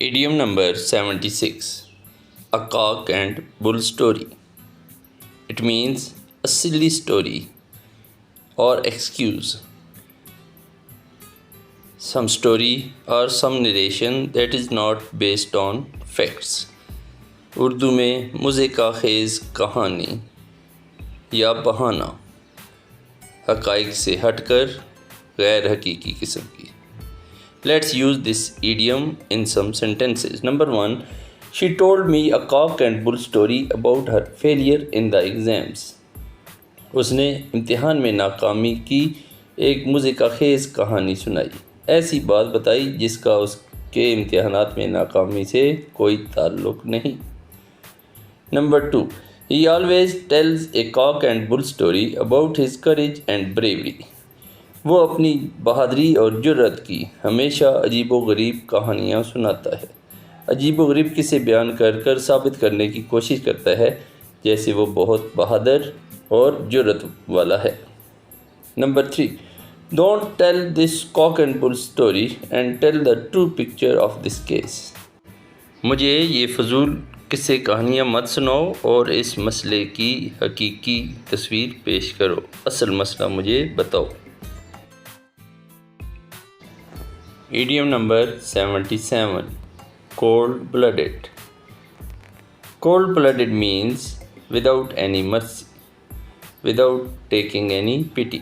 Idiom number 76. A cock and bull story. It means a silly story or excuse. Some story or some narration that is not based on facts. Urdu میں مزے کا خیز کہانی یا بہانہ، حقائق سے ہٹ کر غیر حقیقی قسم کی. Let's use this idiom in some sentences. Number 1. She told me a cock and bull story about her failure in the exams. اس نے امتحان میں ناکامی کی ایک مزے کا خیز کہانی سنائی. ایسی بات بتائی جس کا اس کے امتحانات میں ناکامی سے کوئی تعلق نہیں. Number 2. He always tells a cock and bull story about his courage and bravery. وہ اپنی بہادری اور جرأت کی ہمیشہ عجیب و غریب کہانیاں سناتا ہے. عجیب و غریب قصے بیان کر کر ثابت کرنے کی کوشش کرتا ہے جیسے وہ بہت بہادر اور جرأت والا ہے. Number 3. Don't tell this cock and bull story and tell the true picture of this case. مجھے یہ فضول قصے کہانیاں مت سناؤ اور اس مسئلے کی حقیقی تصویر پیش کرو. اصل مسئلہ مجھے بتاؤ. Idiom number 77. Cold-blooded. Cold-blooded means without any mercy, without taking any pity.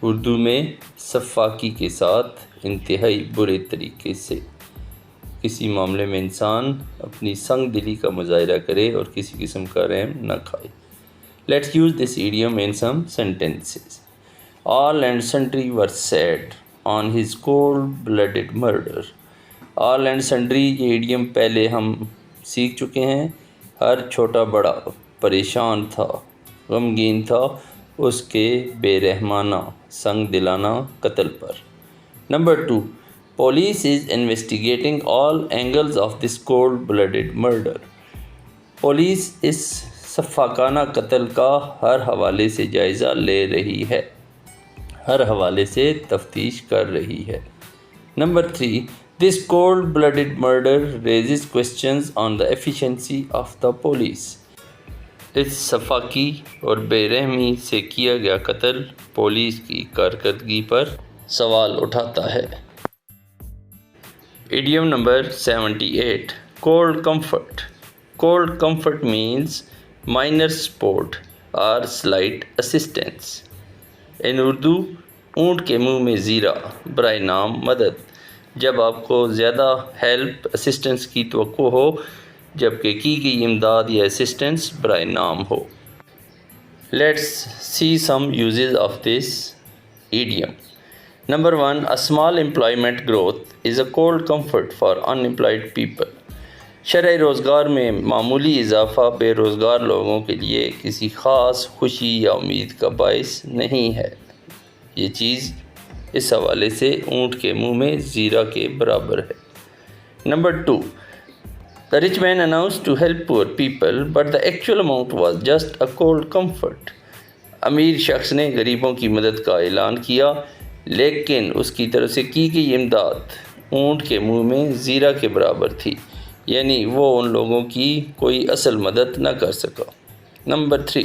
Urdu میں سفاکی کے ساتھ انتہائی برے طریقے سے کسی معاملے میں انسان اپنی سنگ دلی کا مظاہرہ کرے اور کسی قسم کا رحم نہ کھائے. Let's use this idiom in some sentences. All and sundry were sad on his cold-blooded murder. All and sundry یہ ایڈیم پہلے ہم سیکھ چکے ہیں. ہر چھوٹا بڑا پریشان تھا، غمگین تھا اس کے بے رحمانہ سنگ دلانہ قتل پر. Number 2. Police is investigating all angles of this cold-blooded murder. Police اس سفاکانہ قتل کا ہر حوالے سے جائزہ لے رہی ہے، ہر حوالے سے تفتیش کر رہی ہے. Number 3. This cold-blooded murder raises questions on the efficiency of the police. اس سفاکی اور بے رحمی سے کیا گیا قتل پولیس کی کارکردگی پر سوال اٹھاتا ہے. Idiom number 78. Cold comfort. Cold comfort means minor support or slight assistance. ان اردو اونٹ کے منہ میں زیرہ برائے نام مدد، جب آپ کو زیادہ ہیلپ اسسٹنس کی توقع ہو جبکہ کی گئی امداد یا اسسٹنس برائے نام ہو. Let's see some uses of this idiom. Number 1. A small employment growth is a cold comfort for unemployed people. شرح روزگار میں معمولی اضافہ بے روزگار لوگوں کے لیے کسی خاص خوشی یا امید کا باعث نہیں ہے. یہ چیز اس حوالے سے اونٹ کے منہ میں زیرہ کے برابر ہے. Number 2. The rich man announced to help poor people, but the actual amount was just a cold comfort. امیر شخص نے غریبوں کی مدد کا اعلان کیا لیکن اس کی طرف سے کی گئی امداد اونٹ کے منہ میں زیرہ کے برابر تھی، یعنی وہ ان لوگوں کی کوئی اصل مدد نہ کر سکا. Number 3.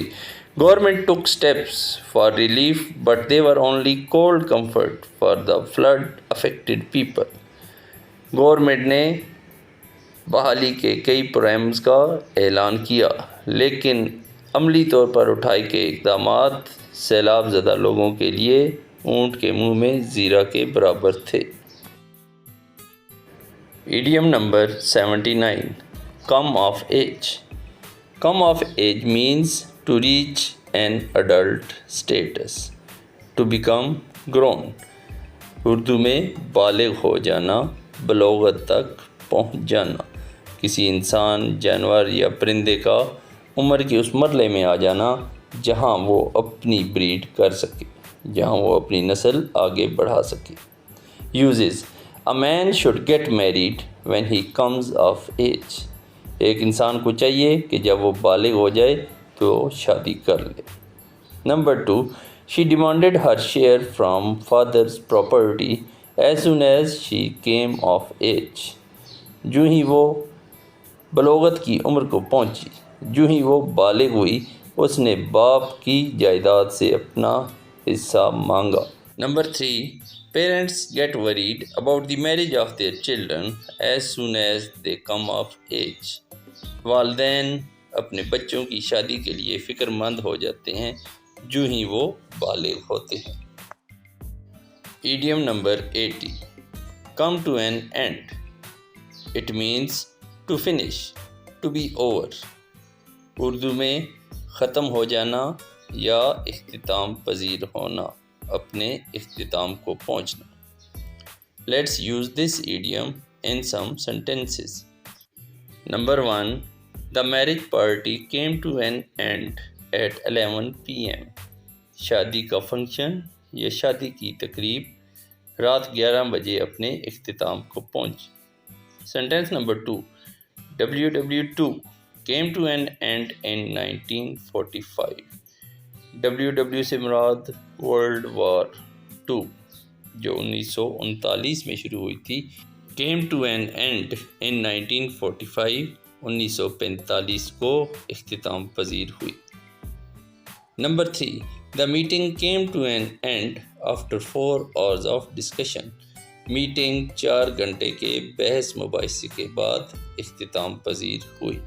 Government took steps for relief but they were only cold comfort for the flood affected people. Government نے بحالی کے کئی پروگرامز کا اعلان کیا لیکن عملی طور پر اٹھائے گئے اقدامات سیلاب زدہ لوگوں کے لیے اونٹ کے منہ میں زیرہ کے برابر تھے. Idiom number 79. Come of age. Come of age means to reach an adult status, to become grown. Urdu میں بالغ ہو جانا، بلوغت تک پہنچ جانا، کسی انسان، جانور یا پرندے کا عمر کے اس مرحلے میں آ جانا جہاں وہ اپنی بریڈ کر سکے، جہاں وہ اپنی نسل آگے بڑھا سکے. Uses. A man should get married when he comes of age. ایک انسان کو چاہیے کہ جب وہ بالغ ہو جائے تو شادی کر لے. Number 2. She demanded her share from father's property as soon as she came of age. جو ہی وہ بلوغت کی عمر کو پہنچی، جو ہی وہ بالغ ہوئی، اس نے باپ کی جائیداد سے اپنا حصہ مانگا۔ Number 3، parents get worried about the marriage of their children as soon as they come of age. والدین اپنے بچوں کی شادی کے لیے فکر مند ہو جاتے ہیں جو ہی وہ بالغ ہوتے ہیں۔ Idiom number 80، come to an end. It means to finish, to be over. Urdu میں ختم ہو جانا یا اختتام پذیر ہونا، اپنے اختتام کو پہنچنا۔ Let's use this idiom in some sentences. Number 1، the marriage party came to an end at 11 p.m. شادی کا فنکشن یا شادی کی تقریب رات 11 بجے اپنے اختتام کو پہنچی۔ Sentence number 2، WW2 came to an end in 1945۔ WW سے مراد ورلڈ وار 2 جو 1939 میں شروع ہوئی تھی، came to an end in 1945، 1945 کو اختتام پذیر ہوئی۔ Number 3، the meeting came to an end after 4 hours of discussion۔ Meeting 4 گھنٹے کے بحث مباحثے کے بعد اختتام پذیر ہوئی۔